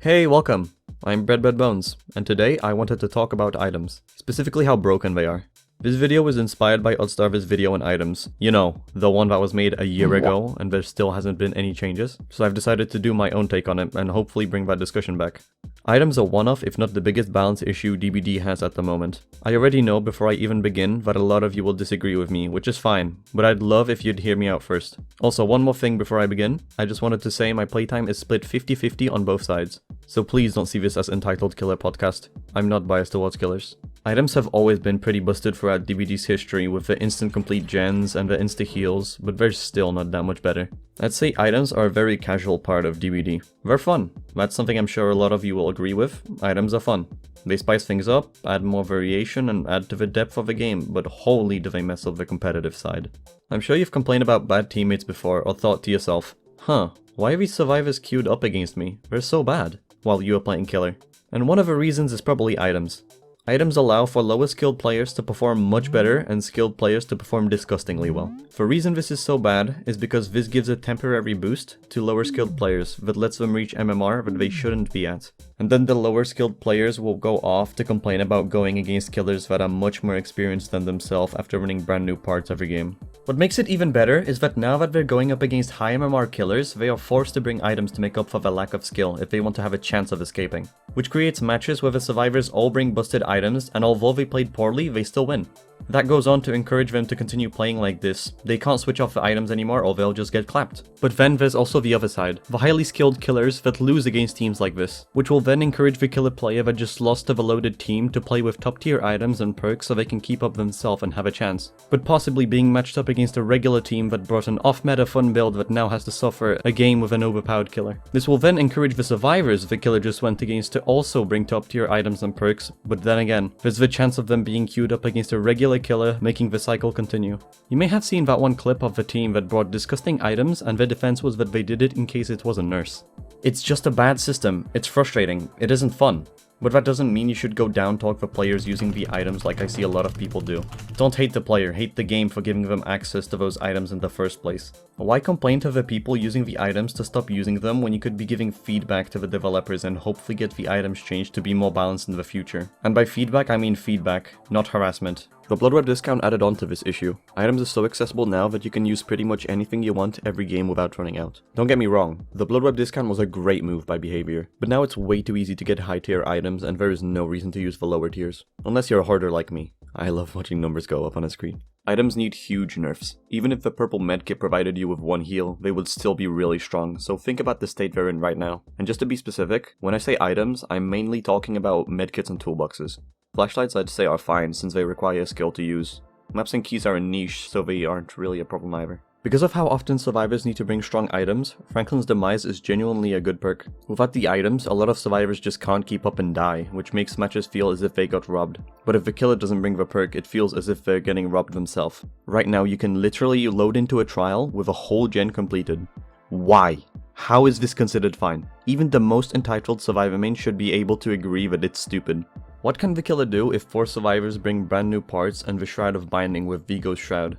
Hey, welcome! I'm Bones, and today I wanted to talk about items, specifically how broken they are. This video was inspired by Odstarvis' video on items. You know, the one that was made a year ago and there still hasn't been any changes. So I've decided to do my own take on it and hopefully bring that discussion back. Items are one of, if not the biggest balance issue DBD has at the moment. I already know before I even begin that a lot of you will disagree with me, which is fine, but I'd love if you'd hear me out first. Also, one more thing before I begin, I just wanted to say my playtime is split 50-50 on both sides. So please don't see this as entitled killer podcast. I'm not biased towards killers. Items have always been pretty busted throughout DBD's history with the instant complete gens and the insta heals, but they're still not that much better. I'd say items are a very casual part of DBD. They're fun. That's something I'm sure a lot of you will agree with. Items are fun. They spice things up, add more variation, and add to the depth of the game, but holy do they mess up the competitive side. I'm sure you've complained about bad teammates before or thought to yourself, why are these survivors queued up against me? They're so bad, while you are playing killer. And one of the reasons is probably items. Items allow for lower skilled players to perform much better and skilled players to perform disgustingly well. The reason this is so bad is because this gives a temporary boost to lower skilled players that lets them reach MMR that they shouldn't be at. And then the lower skilled players will go off to complain about going against killers that are much more experienced than themselves after winning brand new parts every game. What makes it even better is that now that they're going up against high MMR killers, they are forced to bring items to make up for the lack of skill if they want to have a chance of escaping. Which creates matches where the survivors all bring busted items, and although they played poorly, they still win. That goes on to encourage them to continue playing like this. They can't switch off the items anymore or they'll just get clapped. But then there's also the other side, the highly skilled killers that lose against teams like this, which will then encourage the killer player that just lost to the loaded team to play with top tier items and perks so they can keep up themselves and have a chance. But possibly being matched up against a regular team that brought an off-meta fun build that now has to suffer a game with an overpowered killer. This will then encourage the survivors the killer just went against to also bring top tier items and perks, but then again, there's the chance of them being queued up against a regular killer, making the cycle continue. You may have seen that one clip of the team that brought disgusting items and their defense was that they did it in case it was a nurse. It's just a bad system, it's frustrating, it isn't fun. But that doesn't mean you should go down talk the players using the items like I see a lot of people do. Don't hate the player, hate the game for giving them access to those items in the first place. Why complain to the people using the items to stop using them when you could be giving feedback to the developers and hopefully get the items changed to be more balanced in the future? And by feedback I mean feedback, not harassment. The Blood Web discount added on to this issue. Items are so accessible now that you can use pretty much anything you want every game without running out. Don't get me wrong, the Blood Web discount was a great move by Behavior, but now it's way too easy to get high tier items and there is no reason to use the lower tiers. Unless you're a hoarder like me. I love watching numbers go up on a screen. Items need huge nerfs. Even if the purple medkit provided you with one heal, they would still be really strong, so think about the state they're in right now. And just to be specific, when I say items, I'm mainly talking about medkits and toolboxes. Flashlights I'd say are fine since they require a skill to use. Maps and keys are a niche, so they aren't really a problem either. Because of how often survivors need to bring strong items, Franklin's demise is genuinely a good perk. Without the items, a lot of survivors just can't keep up and die, which makes matches feel as if they got robbed. But if the killer doesn't bring the perk, it feels as if they're getting robbed themselves. Right now you can literally load into a trial with a whole gen completed. Why? How is this considered fine? Even the most entitled survivor main should be able to agree that it's stupid. What can the killer do if 4 survivors bring brand new parts and the Shroud of Binding with Vigo's Shroud?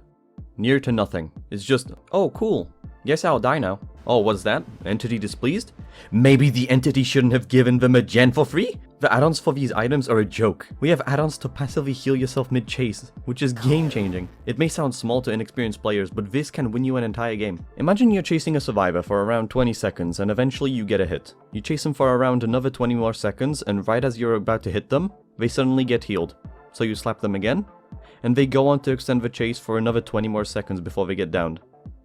Near to nothing. It's just, oh cool, guess I'll die now. Oh, what's that? Entity displeased? Maybe the entity shouldn't have given them a gen for free? The add-ons for these items are a joke. We have add-ons to passively heal yourself mid-chase, which is game-changing. It may sound small to inexperienced players, but this can win you an entire game. Imagine you're chasing a survivor for around 20 seconds and eventually you get a hit. You chase them for around another 20 more seconds and right as you're about to hit them, they suddenly get healed. So you slap them again, and they go on to extend the chase for another 20 more seconds before they get downed.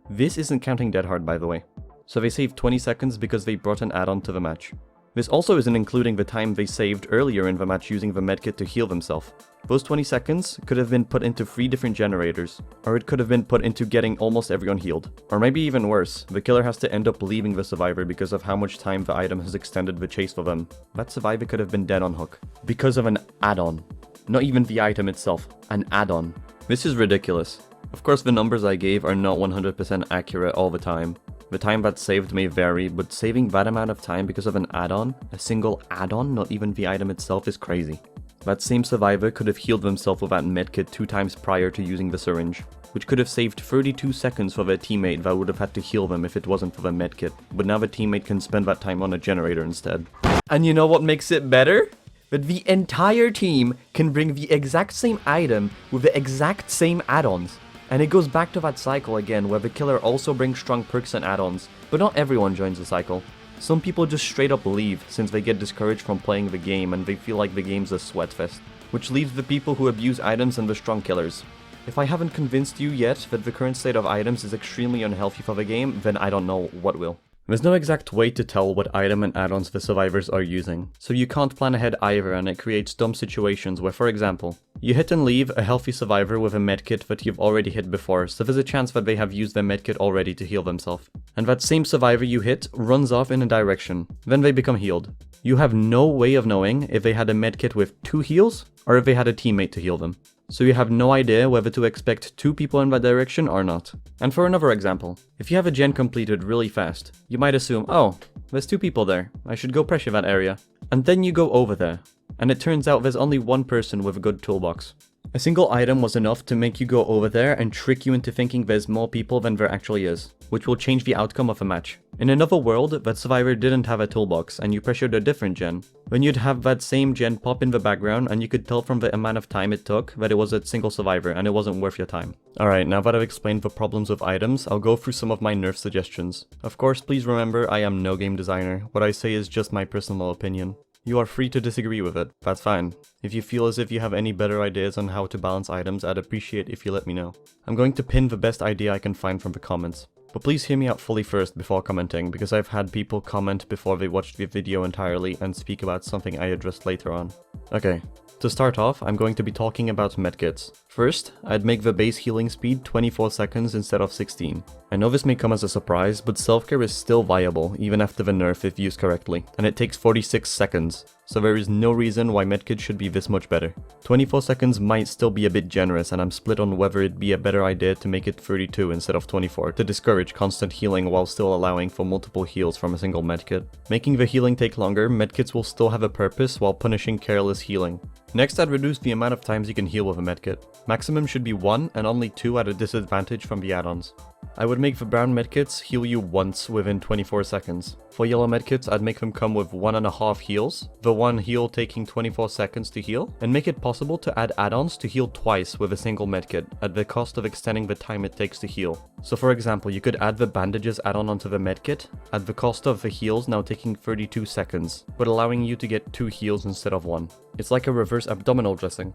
This isn't counting dead hard, by the way. So they saved 20 seconds because they brought an add-on to the match. This also isn't including the time they saved earlier in the match using the medkit to heal themselves. Those 20 seconds could have been put into 3 different generators, or it could have been put into getting almost everyone healed. Or maybe even worse, the killer has to end up leaving the survivor because of how much time the item has extended the chase for them. That survivor could have been dead on hook. Because of an add-on. Not even the item itself, an add-on. This is ridiculous. Of course the numbers I gave are not 100% accurate all the time. The time that's saved may vary, but saving that amount of time because of an add-on, a single add-on, not even the item itself, is crazy. That same survivor could have healed themselves with that medkit 2 times prior to using the syringe. which could have saved 32 seconds for their teammate that would have had to heal them if it wasn't for the medkit, but now the teammate can spend that time on a generator instead. And you know what makes it better? That the entire team can bring the exact same item with the exact same add-ons. And it goes back to that cycle again where the killer also brings strong perks and add-ons, but not everyone joins the cycle. Some people just straight up leave since they get discouraged from playing the game and they feel like the game's a sweatfest, which leaves the people who abuse items and the strong killers. If I haven't convinced you yet that the current state of items is extremely unhealthy for the game, then I don't know what will. There's no exact way to tell what item and add-ons the survivors are using, so you can't plan ahead either, and it creates dumb situations where, for example, you hit and leave a healthy survivor with a medkit that you've already hit before, so there's a chance that they have used their medkit already to heal themselves. And that same survivor you hit runs off in a direction, then they become healed. You have no way of knowing if they had a medkit with 2 heals, or if they had a teammate to heal them. So you have no idea whether to expect 2 people in that direction or not. And for another example, if you have a gen completed really fast, you might assume, oh, there's 2 people there, I should go pressure that area. And then you go over there, and it turns out there's only 1 person with a good toolbox. A single item was enough to make you go over there and trick you into thinking there's more people than there actually is, which will change the outcome of a match. In another world, that survivor didn't have a toolbox and you pressured a different gen, then you'd have that same gen pop in the background and you could tell from the amount of time it took that it was a single survivor and it wasn't worth your time. Alright, now that I've explained the problems with items, I'll go through some of my nerf suggestions. Of course, please remember I am no game designer, what I say is just my personal opinion. You are free to disagree with it, that's fine. If you feel as if you have any better ideas on how to balance items, I'd appreciate if you let me know. I'm going to pin the best idea I can find from the comments. But please hear me out fully first before commenting, because I've had people comment before they watched the video entirely and speak about something I addressed later on. Okay, to start off, I'm going to be talking about medkits. First, I'd make the base healing speed 24 seconds instead of 16. I know this may come as a surprise, but self-care is still viable even after the nerf if used correctly, and it takes 46 seconds, so there is no reason why medkits should be this much better. 24 seconds might still be a bit generous, and I'm split on whether it'd be a better idea to make it 32 instead of 24 to discourage constant healing while still allowing for multiple heals from a single medkit. Making the healing take longer, medkits will still have a purpose while punishing careless healing. Next, I'd reduce the amount of times you can heal with a medkit. Maximum should be 1 and only 2 at a disadvantage from the add-ons. I would make the brown medkits heal you once within 24 seconds. For yellow medkits, I'd make them come with 1.5 heals, the one heal taking 24 seconds to heal, and make it possible to add add-ons to heal twice with a single medkit, at the cost of extending the time it takes to heal. So for example, you could add the bandages add-on onto the medkit, at the cost of the heals now taking 32 seconds, but allowing you to get 2 heals instead of 1. It's like a reverse abdominal dressing.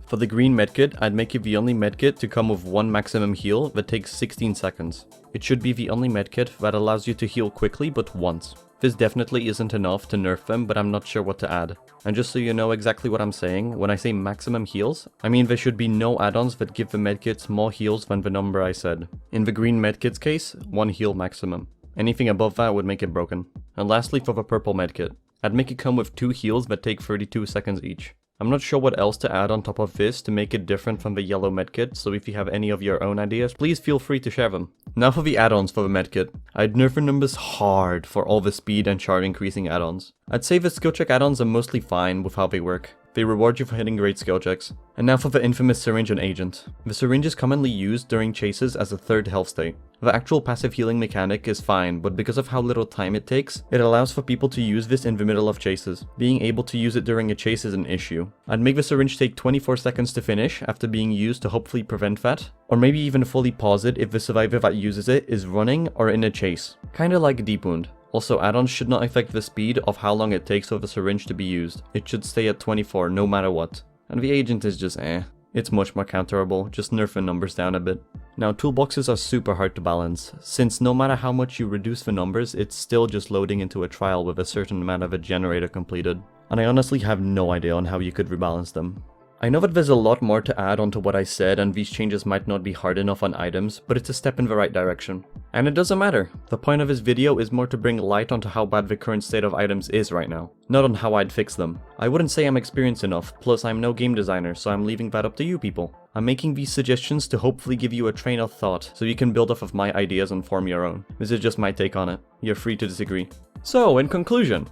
For the green medkit, I'd make it the only medkit to come with 1 maximum heal that takes 16 seconds. It should be the only medkit that allows you to heal quickly but once. This definitely isn't enough to nerf them, but I'm not sure what to add. And just so you know exactly what I'm saying, when I say maximum heals, I mean there should be no add-ons that give the medkits more heals than the number I said. In the green medkit's case, 1 heal maximum. Anything above that would make it broken. And lastly, for the purple medkit, I'd make it come with 2 heals that take 32 seconds each. I'm not sure what else to add on top of this to make it different from the yellow medkit, so if you have any of your own ideas, please feel free to share them. Now for the add-ons for the medkit. I'd nerf the numbers hard for all the speed and char increasing add-ons. I'd say the skill check add-ons are mostly fine with how they work. They reward you for hitting great skill checks. And now for the infamous syringe and agent. The syringe is commonly used during chases as a third health state. The actual passive healing mechanic is fine, but because of how little time it takes, it allows for people to use this in the middle of chases. Being able to use it during a chase is an issue. I'd make the syringe take 24 seconds to finish after being used to hopefully prevent that, or maybe even fully pause it if the survivor that uses it is running or in a chase. Kinda like Deep Wound. Also, add-ons should not affect the speed of how long it takes for the syringe to be used. It should stay at 24 no matter what. And the agent is just eh. It's much more counterable, just nerf the numbers down a bit. Now, toolboxes are super hard to balance, since no matter how much you reduce the numbers, it's still just loading into a trial with a certain amount of a generator completed. And I honestly have no idea on how you could rebalance them. I know that there's a lot more to add onto what I said, and these changes might not be hard enough on items, but it's a step in the right direction. And it doesn't matter. The point of this video is more to bring light onto how bad the current state of items is right now, not on how I'd fix them. I wouldn't say I'm experienced enough, plus I'm no game designer, so I'm leaving that up to you people. I'm making these suggestions to hopefully give you a train of thought, so you can build off of my ideas and form your own. This is just my take on it. You're free to disagree. So, in conclusion,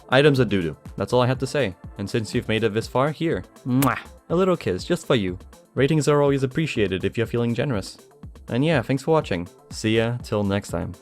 items are doo-doo. That's all I had to say. And since you've made it this far, here. Mwah! A little kiss, just for you. Ratings are always appreciated if you're feeling generous. And yeah, thanks for watching. See ya till next time.